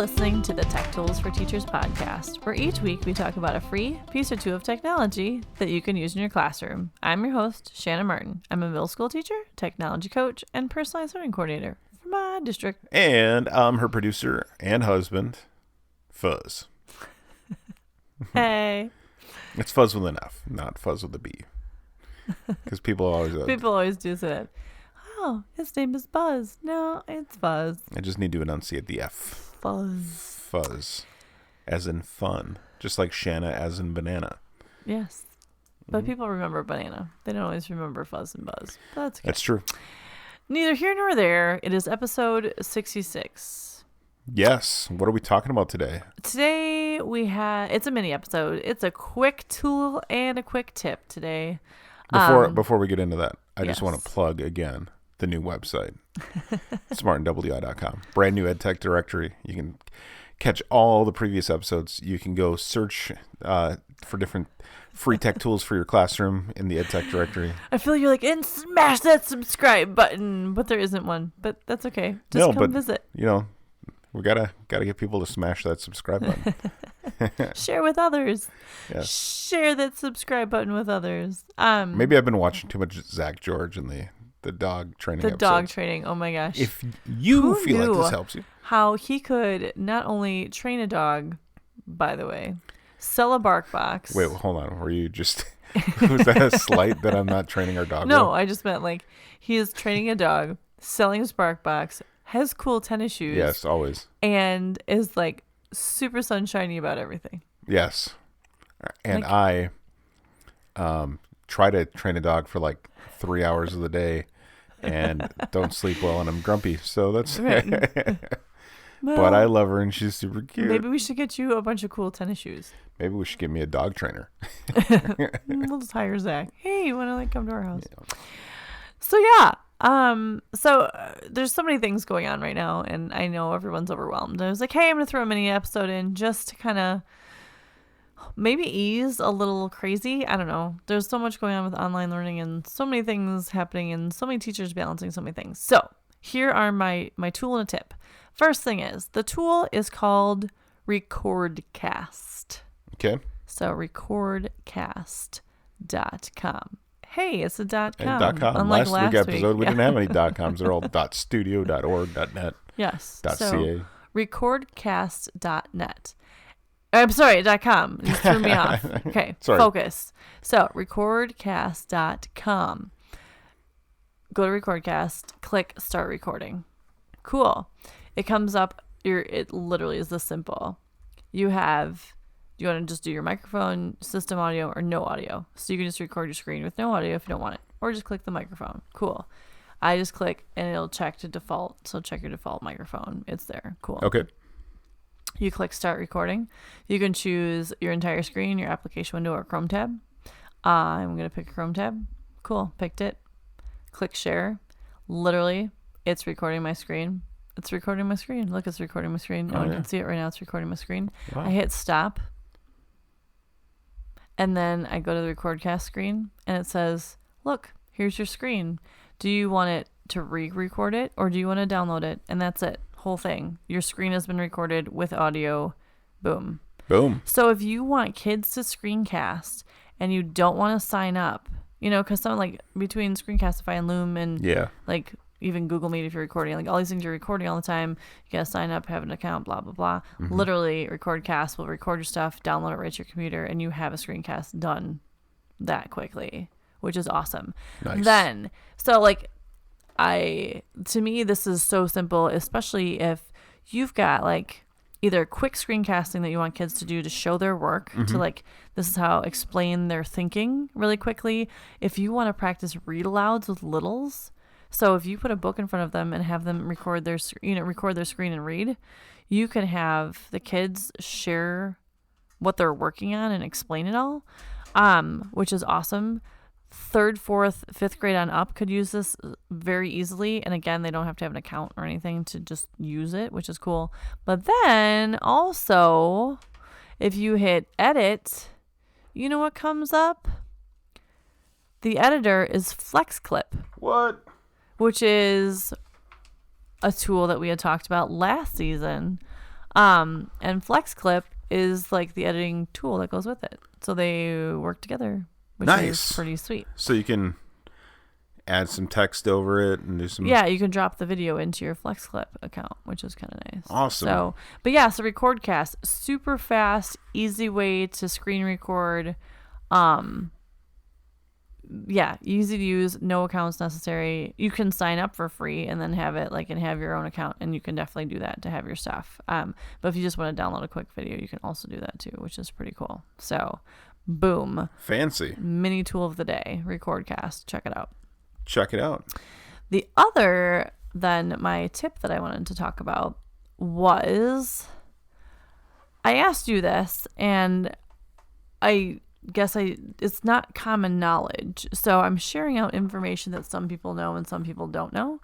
listening to the Tech Tools for Teachers podcast, where each week we talk about a free piece or two of technology that you can use in your classroom. I'm your host, Shannon Martin. I'm a middle school teacher, technology coach, and personalized learning coordinator for my district. And I'm her producer and husband, Fuzz. Hey. It's Fuzz with an F, not Fuzz with a B. Because people always do say that. Oh, his name is Buzz. No, it's Fuzz. I just need to enunciate the F. Fuzz. Fuzz. As in fun. Just like Shanna as in banana. Yes. But people remember banana. They don't always remember Fuzz and Buzz. That's okay. That's true. Neither here nor there. It is episode 66. Yes. What are we talking about today? Today it's a mini episode. It's a quick tool and a quick tip today. Before we get into that, I just yes. want to plug again the new website, smartandwi.com. Brand new EdTech directory. You can catch all the previous episodes. You can go search for different free tech tools for your classroom in the EdTech directory. I feel you're like, and smash that subscribe button, but there isn't one. But that's okay. Just come visit. You know, we gotta get people to smash that subscribe button. Share with others. Yes. Share that subscribe button with others. Maybe I've been watching too much Zach George and the dog training episodes. Dog training. Oh my gosh. If you feel like this helps you. How he could not only train a dog, by the way, sell a bark box. Wait, hold on. Were you just was that a slight that I'm not training our dog? No, well? I just meant like he is training a dog, selling his bark box, has cool tennis shoes. Yes, always. And is like super sunshiny about everything. Yes. And I try to train a dog for like 3 hours of the day and don't sleep well and I'm grumpy. So that's right. Well, but I love her and she's super cute. Maybe we should get you a bunch of cool tennis shoes. Maybe we should get me a dog trainer. We'll just hire Zach. Hey, you want to come to our house? Yeah. So yeah. There's so many things going on right now and I know everyone's overwhelmed. I was like, hey, I'm going to throw a mini episode in just to kind of maybe ease a little crazy. I don't know. There's so much going on with online learning and so many things happening and so many teachers balancing so many things. So here are my tool and a tip. First thing is the tool is called RecordCast. Okay. So RecordCast.com. Hey, it's a .com. .com. Unlike last week episode, we didn't have any .coms. They're all .studio, .org, .net. Yes. .ca. So, recordcast.net. I'm sorry, .com. You threw me off. Okay, sorry. Focus. So, recordcast.com. Go to RecordCast, click Start Recording. Cool. It comes up. It literally is this simple. You want to just do your microphone, system audio, or no audio. So you can just record your screen with no audio if you don't want it. Or just click the microphone. Cool. I just click and it'll check to default. So check your default microphone. It's there. Cool. Okay. You click Start Recording. You can choose your entire screen, your application window, or Chrome tab. I'm going to pick Chrome tab. Cool. Picked it. Click Share. Literally, it's recording my screen. It's recording my screen. Look, it's recording my screen. No one can see it right now. It's recording my screen. Wow. I hit stop. And then I go to the RecordCast screen and it says, look, here's your screen. Do you want it to re-record it or do you want to download it? And that's it. Whole thing. Your screen has been recorded with audio. Boom. Boom. So if you want kids to screencast and you don't want to sign up, because some like between Screencastify and Loom and like even Google Meet if you're recording, like all these things you're recording all the time, you gotta sign up, have an account, blah, blah, blah. Mm-hmm. Literally, RecordCast will record your stuff, download it right to your computer, and you have a screencast done that quickly, which is awesome. Nice. Then, so like, to me, this is so simple, especially if you've got like either quick screencasting that you want kids to do to show their work, to like, this is how explain their thinking really quickly. If you want to practice read alouds with littles, so if you put a book in front of them and have them record their screen and read, you can have the kids share what they're working on and explain it all, which is awesome. 3rd, 4th, 5th grade on up could use this very easily. And again, they don't have to have an account or anything to just use it, which is cool. But then also, if you hit edit, you know what comes up? The editor is FlexClip. What? Which is a tool that we had talked about last season. And Flex Clip is like the editing tool that goes with it. So they work together, which is pretty sweet. So you can add some text over it and do some... Yeah, you can drop the video into your Flex Clip account, which is kind of nice. Awesome. So RecordCast, super fast, easy way to screen record. Easy to use, no accounts necessary. You can sign up for free and then have it and have your own account, and you can definitely do that to have your stuff. But if you just want to download a quick video, you can also do that too, which is pretty cool. So, boom. Fancy. Mini tool of the day, RecordCast. Check it out. Check it out. The other, then, my tip that I wanted to talk about was, I asked you this, and I guess it's not common knowledge. So I'm sharing out information that some people know and some people don't know.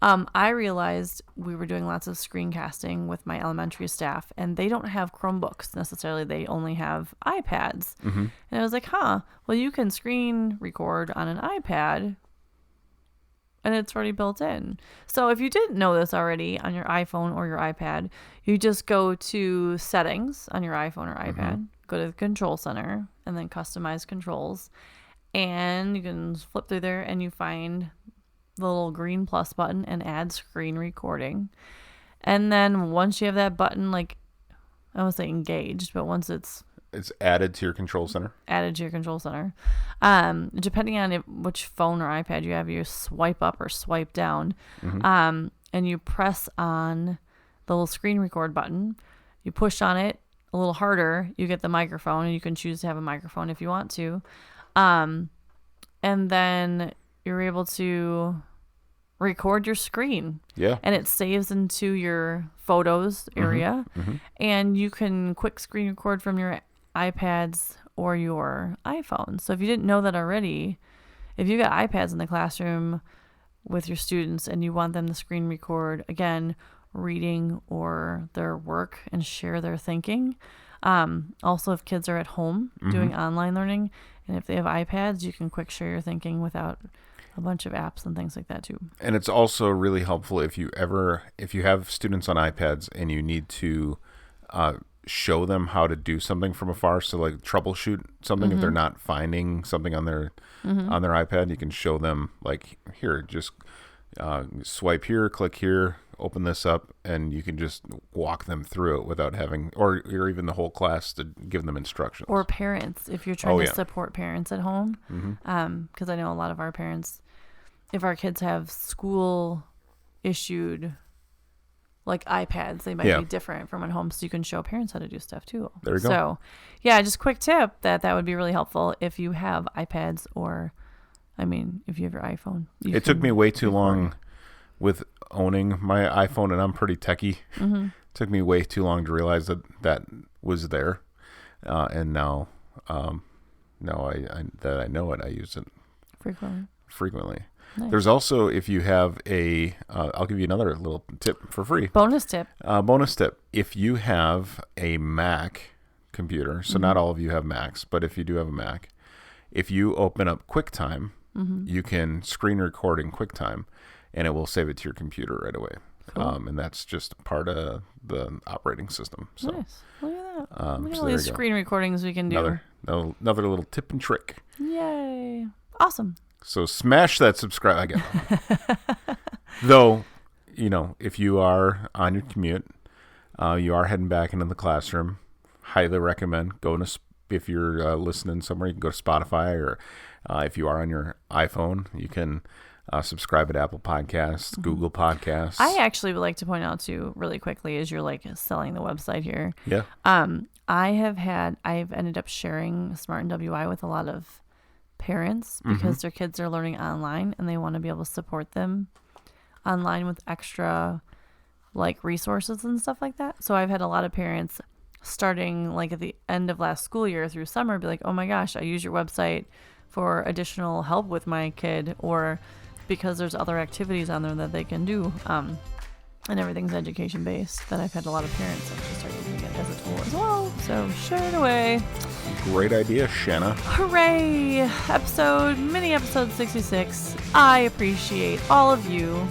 I realized we were doing lots of screencasting with my elementary staff, and they don't have Chromebooks necessarily. They only have iPads. And I was like, well, you can screen record on an iPad, and it's already built in. So if you didn't know this already on your iPhone or your iPad, you just go to settings on your iPhone or iPad, go to the control center, and then customize controls. And you can flip through there and you find the little green plus button and add screen recording. And then once you have that button, I won't say engaged, but once it's added to your control center. Depending on which phone or iPad you have, you swipe up or swipe down, and you press on the little screen record button. You push on it a little harder, you get the microphone, and you can choose to have a microphone if you want to. And then you're able to record your screen. Yeah. And it saves into your photos area. And you can quick screen record from your iPads or your iPhone. So if you didn't know that already, if you got iPads in the classroom with your students and you want them to screen record, again, reading or their work and share their thinking. Also, if kids are at home doing online learning, and if they have iPads, you can quick share your thinking without a bunch of apps and things like that too. And it's also really helpful if you have students on iPads and you need to show them how to do something from afar, so troubleshoot something if they're not finding something on their iPad, you can show them here, just swipe here, click here, open this up, and you can just walk them through it without having, or even the whole class to give them instructions. Or parents, if you're trying to support parents at home, because I know a lot of our parents, if our kids have school issued iPads, they might be different from at home, so you can show parents how to do stuff too. There you go. So just quick tip that would be really helpful if you have iPads, or if you have your iPhone. It took me way too long with owning my iPhone, and I'm pretty techie. It took me way too long to realize that was there, and now I know it, I use it frequently. Nice. There's also, if you have I'll give you another little tip for free. Bonus tip. If you have a Mac computer, so not all of you have Macs, but if you do have a Mac, if you open up QuickTime, you can screen record in QuickTime, and it will save it to your computer right away. Cool. And that's just part of the operating system. So, nice. Look at that. Look at so all these screen recordings we can do. Another little tip and trick. Yay. Awesome. So smash that subscribe. I get Though, if you are on your commute, you are heading back into the classroom, highly recommend if you're listening somewhere, you can go to Spotify, or if you are on your iPhone, you can subscribe at Apple Podcasts, Google Podcasts. I actually would like to point out too, really quickly, as you're selling the website here. Yeah. I've ended up sharing Smart and WI with a lot of parents because their kids are learning online and they want to be able to support them online with extra resources and stuff like that. So I've had a lot of parents starting at the end of last school year through summer be like, oh my gosh, I use your website for additional help with my kid, or because there's other activities on there that they can do, and everything's education based, that I've had a lot of parents actually start using it as a tool as well. So share it away. Great idea, Shanna. Hooray! Mini episode 66. I appreciate all of you.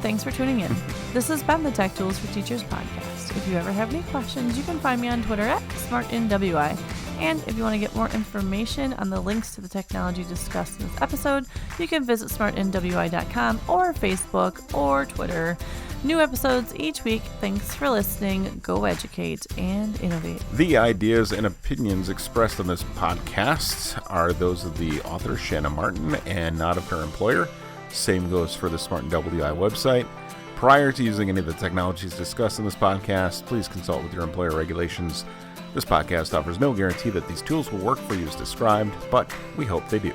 Thanks for tuning in. This has been the Tech Tools for Teachers podcast. If you ever have any questions, you can find me on Twitter at SmartInWI. And if you want to get more information on the links to the technology discussed in this episode, you can visit smartnwi.com or Facebook or Twitter. New episodes each week. Thanks for listening. Go educate and innovate. The ideas and opinions expressed on this podcast are those of the author, Shanna Martin, and not of her employer. Same goes for the Smart WI website. Prior to using any of the technologies discussed in this podcast, please consult with your employer regulations. This podcast offers no guarantee that these tools will work for you as described, but we hope they do.